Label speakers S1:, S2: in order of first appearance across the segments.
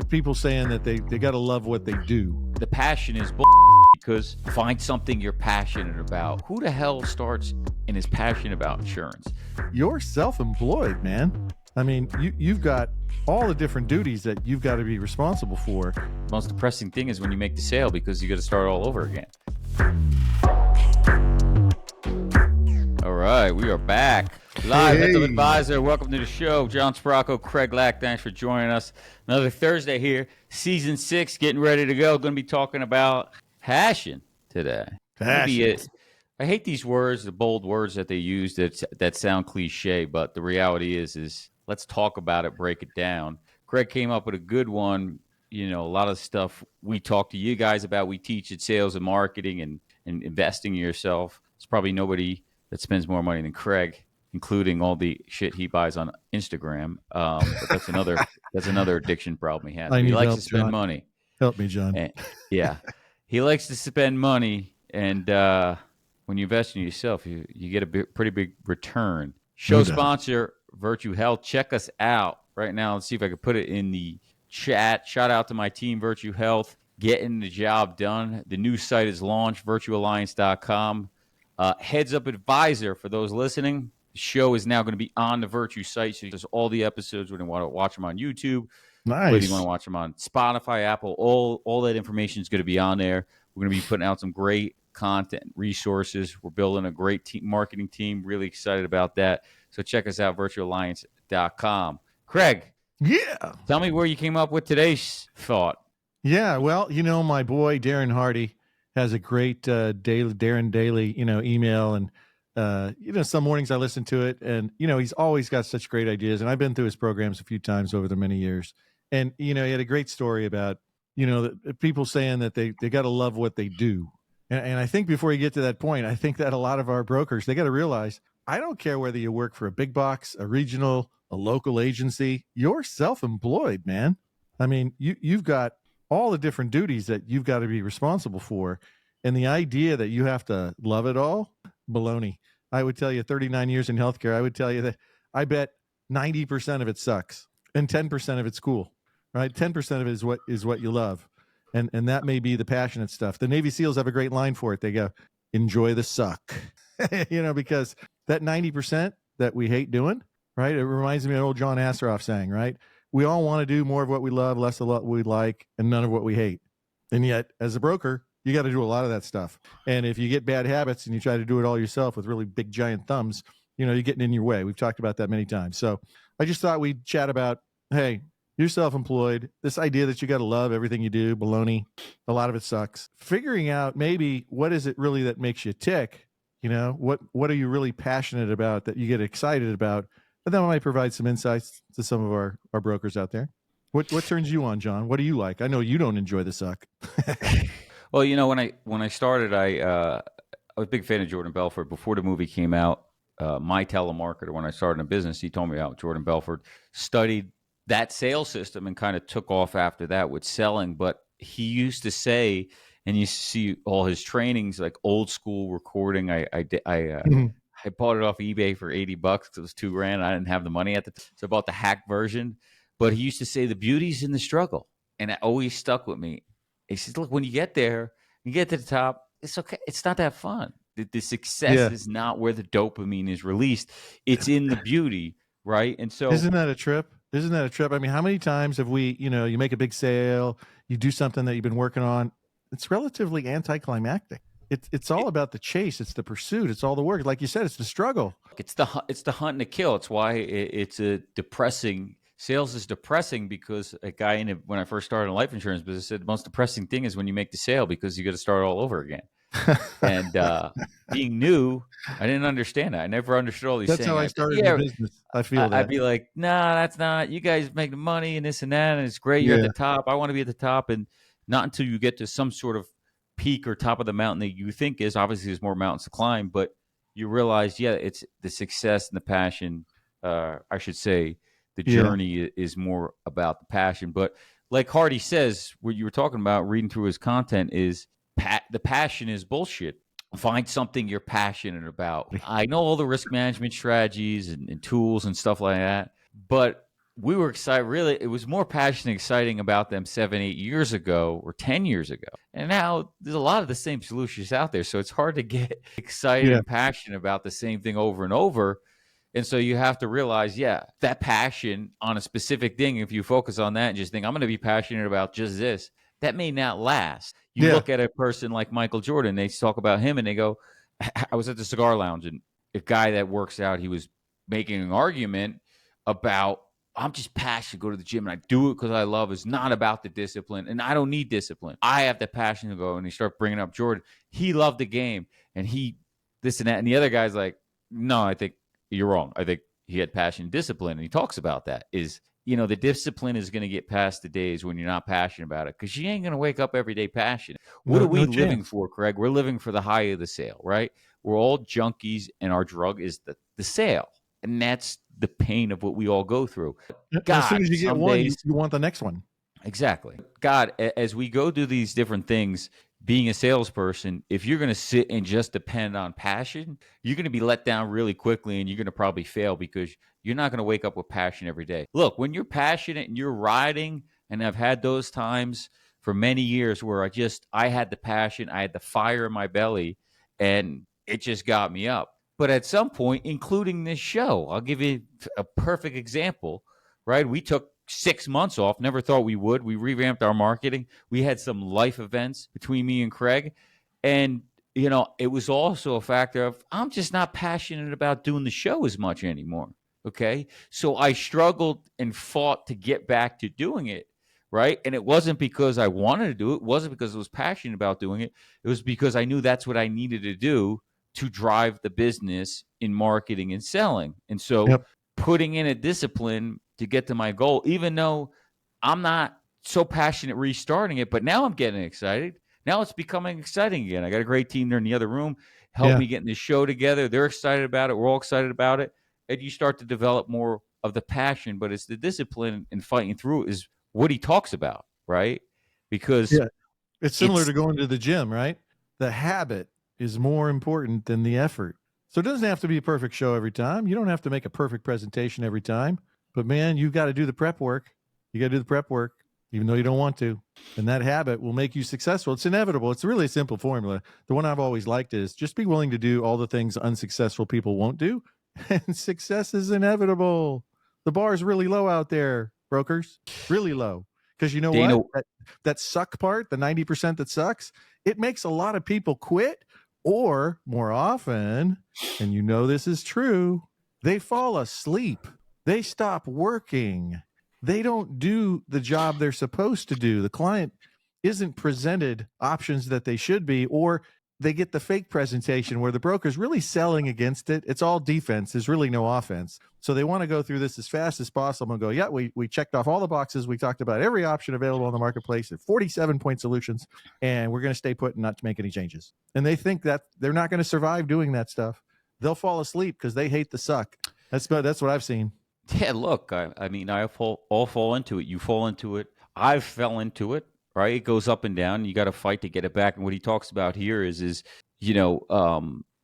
S1: people saying that they got to love what they do.
S2: The passion is because find something you're passionate about. Who the hell starts and is passionate about insurance?
S1: You're self-employed, man. I mean, you've got all the different duties that you've got to be responsible for.
S2: The most depressing thing is when you make the sale because you got to start all over again. All right, we are back. Live Heads Up Advisor. Welcome to the show. John Sbrocco, Craig Lack, thanks for joining us. Another Thursday here. Season 6, getting ready to go. Going to be talking about passion today.
S1: Passion.
S2: I hate these words, the bold words that they use that sound cliche, but the reality is let's talk about it, break it down. Craig came up with a good one. You know, a lot of stuff we talk to you guys about, we teach at sales and marketing and investing in yourself. There's probably nobody that spends more money than Craig, including all the shit he buys on Instagram. But that's another addiction problem he has. He likes to spend money.
S1: Help me, John.
S2: Yeah. He likes to spend money, and when you invest in yourself, you get a pretty big return. Show sponsor, Virtue Health. Check us out right now. Let's see if I can put it in the chat. Shout out to my team, Virtue Health, getting the job done. The new site is launched, virtuealliance.com. Heads Up Advisor, for those listening, the show is now going to be on the Virtue site. So there's all the episodes when you want to watch them on YouTube.
S1: Nice.
S2: Whether you want to watch them on Spotify, Apple, all that information is going to be on there. We're going to be putting out some great content, resources. We're building a great marketing team. Really excited about that. So check us out, virtuealliance.com. Craig.
S1: Yeah.
S2: Tell me where you came up with today's thought.
S1: Yeah. Well, you know, my boy, Darren Hardy, has a great Darren Daily, email. And, some mornings I listen to it. And, he's always got such great ideas. And I've been through his programs a few times over the many years. And, he had a great story about, people saying that they got to love what they do. And I think before you get to that point, I think that a lot of our brokers, they got to realize, I don't care whether you work for a big box, a regional, a local agency, you're self-employed, man. I mean, you've got all the different duties that you've got to be responsible for. And the idea that you have to love it all, baloney. I would tell you 39 years in healthcare, I would tell you that I bet 90% of it sucks and 10% of it's cool, right? 10% of it is what you love. And that may be the passionate stuff. The Navy SEALs have a great line for it. They go, enjoy the suck, because that 90% that we hate doing, right? It reminds me of old John Asseroff saying, right? We all want to do more of what we love, less of what we like, and none of what we hate. And yet, as a broker, you got to do a lot of that stuff. And if you get bad habits and you try to do it all yourself with really big, giant thumbs, you're getting in your way. We've talked about that many times. So I just thought we'd chat about, hey, you're self-employed. This idea that you got to love everything you do, baloney, a lot of it sucks. Figuring out maybe what is it really that makes you tick? What are you really passionate about that you get excited about? But then I might provide some insights to some of our brokers out there. What turns you on, John? What do you like? I know you don't enjoy the suck.
S2: Well, when I started, I was a big fan of Jordan Belfort. Before the movie came out, my telemarketer, when I started in business, he told me about Jordan Belfort, studied that sales system and kind of took off after that with selling. But he used to say, and you see all his trainings, like old school recording. I bought it off eBay for $80 because it was $2,000. I didn't have the money at the time, so I bought the hack version. But he used to say the beauty's in the struggle, and it always stuck with me. He says, "Look, when you get there, you get to the top. It's okay. It's not that fun. The success is not where the dopamine is released. It's in the beauty, right?" And so,
S1: isn't that a trip? I mean, how many times have we, you make a big sale, you do something that you've been working on. It's relatively anticlimactic. It's all about the chase. It's the pursuit. It's all the work. Like you said, it's the struggle.
S2: It's the hunt and the kill. It's why it's a depressing. Sales is depressing because a guy when I first started in life insurance business said the most depressing thing is when you make the sale because you got to start all over again. And being new, I didn't understand that. I never understood all these things.
S1: That's how I started in business. I feel that.
S2: I'd be like, nah, that's not. You guys make the money and this and that, and it's great. You're at the top. I want to be at the top. And not until you get to some sort of peak or top of the mountain that you think is. Obviously, there's more mountains to climb, but you realize, it's the success and the passion. I should say the journey is more about the passion. But like Hardy says, what you were talking about, reading through his content, is the passion is bullshit. Find something you're passionate about. I know all the risk management strategies and tools and stuff like that, but we were excited. Really, it was more passionate, exciting about them 7, 8 years ago or 10 years ago. And now there's a lot of the same solutions out there. So it's hard to get excited
S1: Yeah.
S2: and passionate about the same thing over and over. And so you have to realize, yeah, that passion on a specific thing, if you focus on that and just think, I'm going to be passionate about just this, that may not last. You
S1: Yeah.
S2: look at a person like Michael Jordan, they talk about him and they go, I was at the cigar lounge and a guy that works out, he was making an argument about, I'm just passionate to go to the gym and I do it because I love it. It's not about the discipline and I don't need discipline. I have the passion to go. And he start bringing up Jordan. He loved the game and he this and that. And the other guy's like, no, I think you're wrong. I think he had passion and discipline. And he talks about that is, the discipline is going to get past the days when you're not passionate about it because you ain't going to wake up every day passionate. What
S1: No,
S2: are we
S1: no
S2: living
S1: chance.
S2: for, Craig? We're living for the high of the sale, right? We're all junkies and our drug is the sale. And that's the pain of what we all go through.
S1: As soon
S2: God,
S1: as you get
S2: some
S1: one,
S2: days,
S1: you want the next one.
S2: exactly. God, as we go through these different things, being a salesperson, if you're going to sit and just depend on passion, you're going to be let down really quickly and you're going to probably fail because you're not going to wake up with passion every day. Look, when you're passionate and you're riding, and I've had those times for many years where I had the passion, I had the fire in my belly, and it just got me up. But at some point, including this show, I'll give you a perfect example, right? We took 6 months off, never thought we would. We revamped our marketing. We had some life events between me and Craig. And, it was also a factor of I'm just not passionate about doing the show as much anymore. Okay. So I struggled and fought to get back to doing it. Right. And it wasn't because I wanted to do it. It wasn't because I was passionate about doing it. It was because I knew that's what I needed to do to drive the business in marketing and selling. And so
S1: Yep.
S2: putting in a discipline to get to my goal, even though I'm not so passionate restarting it, but now I'm getting excited. Now it's becoming exciting again. I got a great team there in the other room, help
S1: Yeah.
S2: me getting this show together. They're excited about it. We're all excited about it. And you start to develop more of the passion, but it's the discipline and fighting through is what he talks about, right? Because
S1: Yeah. It's similar
S2: it's
S1: to going to the gym, right? The habit is more important than the effort. So it doesn't have to be a perfect show every time. You don't have to make a perfect presentation every time. But man, you've got to do the prep work. You got to do the prep work, even though you don't want to. And that habit will make you successful. It's inevitable. It's a really simple formula. The one I've always liked is just be willing to do all the things unsuccessful people won't do. And success is inevitable. The bar is really low out there, brokers, really low. Because you know
S2: Dana.
S1: what? That suck part, the 90% that sucks, it makes a lot of people quit, or more often, and this is true, they fall asleep. They stop working. They don't do the job they're supposed to do. The client isn't presented options that they should be, or they get the fake presentation where the broker's really selling against it. It's all defense. There's really no offense. So they want to go through this as fast as possible and go, yeah, we checked off all the boxes. We talked about every option available on the marketplace at 47-point solutions, and we're going to stay put and not to make any changes. And they think that they're not going to survive doing that stuff. They'll fall asleep because they hate the suck. That's what I've seen.
S2: Yeah, look, I mean, all fall into it. You fall into it. I fell into it, right? It goes up and down. You got to fight to get it back. And what he talks about here is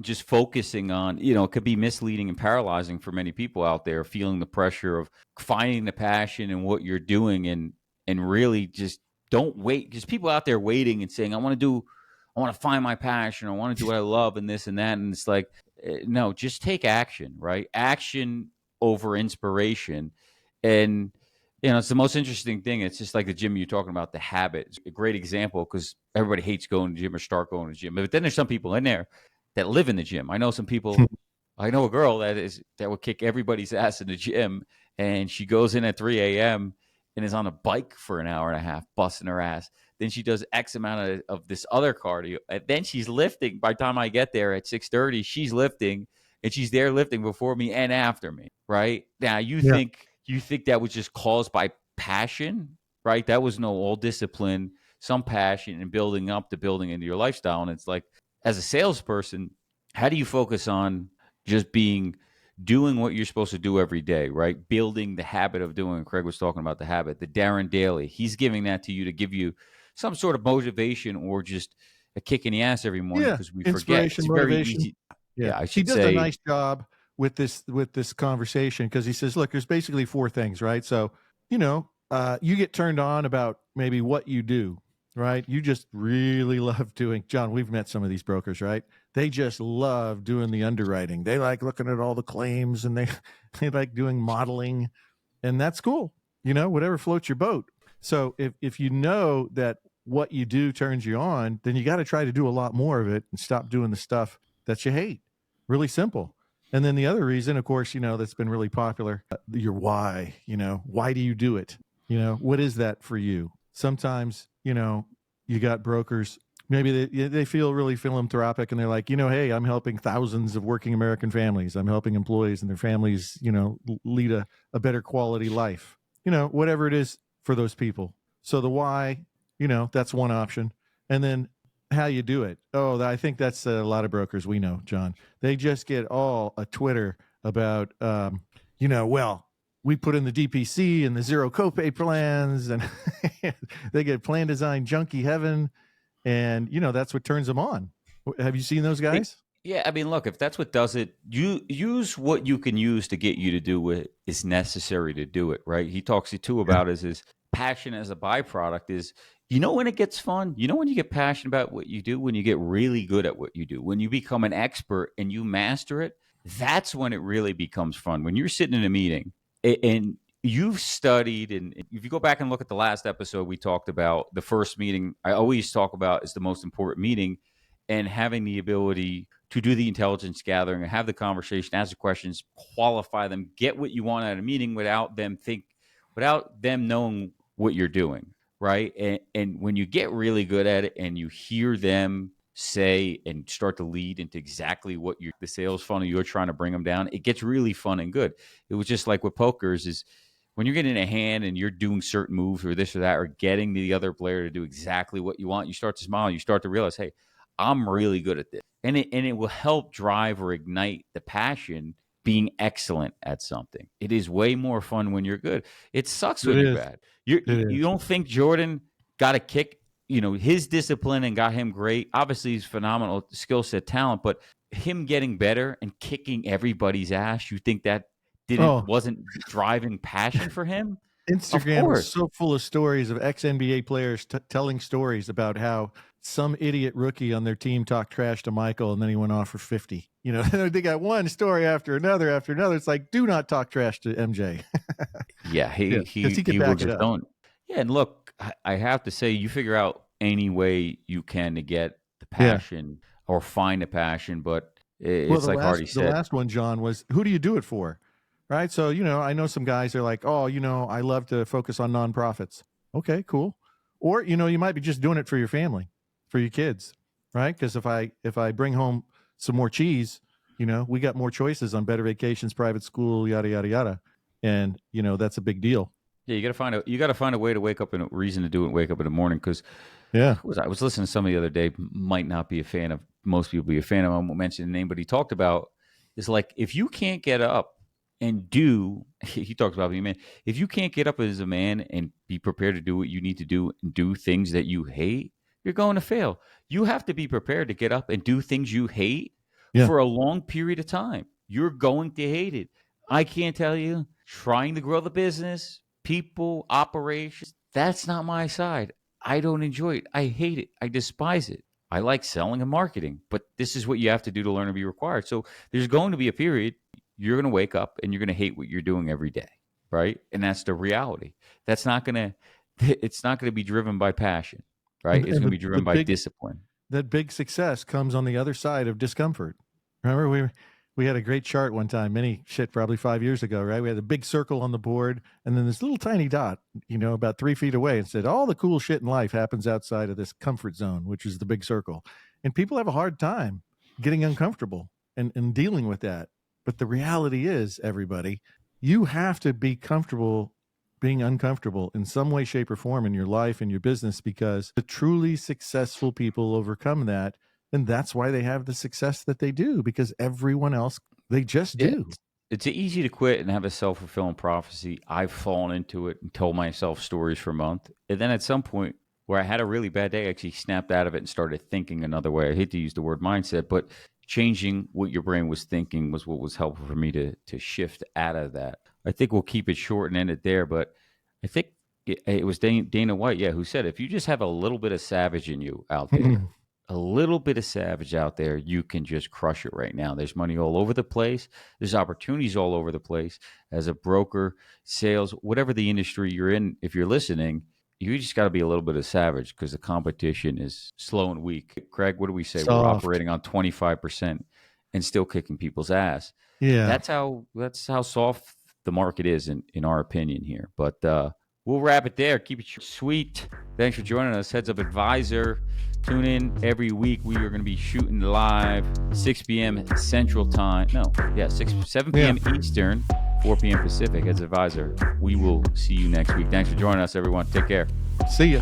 S2: just focusing on, it could be misleading and paralyzing for many people out there, feeling the pressure of finding the passion in what you're doing and really just don't wait. Because people out there waiting and saying, I want to find my passion. I want to do what I love and this and that. And it's like, no, just take action, right? Action over inspiration. And it's the most interesting thing. It's just like the gym you're talking about, the habit. It's a great example because everybody hates going to the gym or start going to the gym. But then there's some people in there that live in the gym. I know some people. I know a girl that would kick everybody's ass in the gym, and she goes in at 3 a.m. and is on a bike for an hour and a half, busting her ass. Then she does X amount of this other cardio, and then she's lifting. By the time I get there at 6:30, she's lifting, and she's there lifting before me and after me. Right now, you think that was just caused by passion, right? That was no all discipline, some passion, and building up the building into your lifestyle. And it's like, as a salesperson, how do you focus on just doing what you're supposed to do every day, right? Building the habit of doing. Craig was talking about the habit, the Darren Daily. He's giving that to you to give you some sort of motivation or just a kick in the ass every morning
S1: Yeah.
S2: because we forget.
S1: Inspiration,
S2: It's very
S1: motivation.
S2: easy.
S1: Yeah.
S2: Yeah, I
S1: He
S2: should
S1: does a
S2: say.
S1: nice job with this conversation, because he says, look, there's basically four things, right? So, you get turned on about maybe what you do, right? You just really love doing, John, we've met some of these brokers, right? They just love doing the underwriting. They like looking at all the claims, and they they like doing modeling, and that's cool. Whatever floats your boat. So if you know that what you do turns you on, then you got to try to do a lot more of it and stop doing the stuff that you hate. Really simple. And then the other reason, of course, that's been really popular, your why. Why do you do it? What is that for you? Sometimes, you got brokers, maybe they feel really philanthropic, and they're like, hey, I'm helping thousands of working American families. I'm helping employees and their families, lead a better quality life, whatever it is for those people. So the why, that's one option. And then how you do it. Oh, I think that's a lot of brokers we know, John. They just get all a Twitter about, well, we put in the DPC and the zero copay plans, and they get plan design junkie heaven. And, that's what turns them on. Have you seen those guys?
S2: Yeah, I mean, look, if that's what does it, you use what you can use to get you to do what is necessary to do it, right? He talks to you too about is his passion as a byproduct is, when it gets fun, when you get passionate about what you do, when you get really good at what you do, when you become an expert and you master it, that's when it really becomes fun. When you're sitting in a meeting and you've studied, and if you go back and look at the last episode, we talked about the first meeting. I always talk about is the most important meeting, and having the ability to do the intelligence gathering and have the conversation, ask the questions, qualify them, get what you want out of a meeting without them knowing what you're doing, right? And when you get really good at it and you hear them say and start to lead into exactly what the sales funnel you're trying to bring them down, it gets really fun and good. It was just like with pokers is when you're getting a hand and you're doing certain moves or this or that, or getting the other player to do exactly what you want, you start to smile, you start to realize, hey, I'm really good at this. And it will help drive or ignite the passion being excellent at something. It is way more fun when you're good. It sucks when you're bad. You don't think Jordan got a kick, his discipline and got him great. Obviously, he's phenomenal skill set, talent, but him getting better and kicking everybody's ass, you think that wasn't driving passion for him?
S1: Instagram is so full of stories of ex-NBA players telling stories about how some idiot rookie on their team talked trash to Michael, and then he went off for 50. They got one story after another after another. It's like, do not talk trash to MJ.
S2: Yeah, he will just don't. Yeah, and look, I have to say, you figure out any way you can to get the passion or find a passion, but it's like Hardy said.
S1: The last one, John, was who do you do it for? Right. So, I know some guys are like, oh, I love to focus on nonprofits. Okay, cool. Or, you might be just doing it for your family, for your kids. Right. Because if I bring home some more cheese, we got more choices on better vacations, private school, yada, yada, yada. And, that's a big deal.
S2: Yeah, you got to find a way to wake up and a reason to do it. Wake up in the morning because I was listening to somebody the other day. Might not be a fan of most people. Be a fan of. I won't mention the name, but he talked about is like if you can't get up and do. He talks about being a man. If you can't get up as a man and be prepared to do what you need to do and do things that you hate, you're going to fail. You have to be prepared to get up and do things you hate for a long period of time. You're going to hate it. I can't tell you. Trying to grow the business, people, operations, that's not my side. I don't enjoy it. I hate it. I despise it. I like selling and marketing, but this is what you have to do to learn to be required. So there's going to be a period you're going to wake up and you're going to hate what you're doing every day, right? And that's the reality. It's not going to be driven by passion, right? It's going to be driven by discipline.
S1: That big success comes on the other side of discomfort. Remember, we had a great chart one time, probably 5 years ago, right? We had a big circle on the board and then this little tiny dot, about 3 feet away, and said, all the cool shit in life happens outside of this comfort zone, which is the big circle. And people have a hard time getting uncomfortable and dealing with that. But the reality is, everybody, you have to be comfortable being uncomfortable in some way, shape, or form in your life and your business, because the truly successful people overcome that. And that's why they have the success that they do, because everyone else, they just do.
S2: It's easy to quit and have a self-fulfilling prophecy. I've fallen into it and told myself stories for a month. And then at some point, where I had a really bad day, I actually snapped out of it and started thinking another way. I hate to use the word mindset, but changing what your brain was thinking was what was helpful for me to shift out of that. I think we'll keep it short and end it there, but I think it was Dana White, yeah, who said if you just have a little bit of savage in you out there, a little bit of savage out there, you can just crush it right now. There's money all over the place. There's opportunities all over the place. As a broker, sales, whatever the industry you're in, if you're listening, you just got to be a little bit of savage because the competition is slow and weak. Craig, what do we say? We're
S1: Soft.
S2: operating on 25% and still kicking people's ass.
S1: Yeah.
S2: That's how soft the market is in our opinion here. But we'll wrap it there. Keep it sweet. Thanks for joining us, Heads Up Advisor. Tune in every week. We are going to be shooting live 6 p.m. Central Time. No, yeah, 7 p.m. Eastern, 4 p.m. Pacific. Heads Up Advisor. We will see you next week. Thanks for joining us, everyone. Take care.
S1: See ya.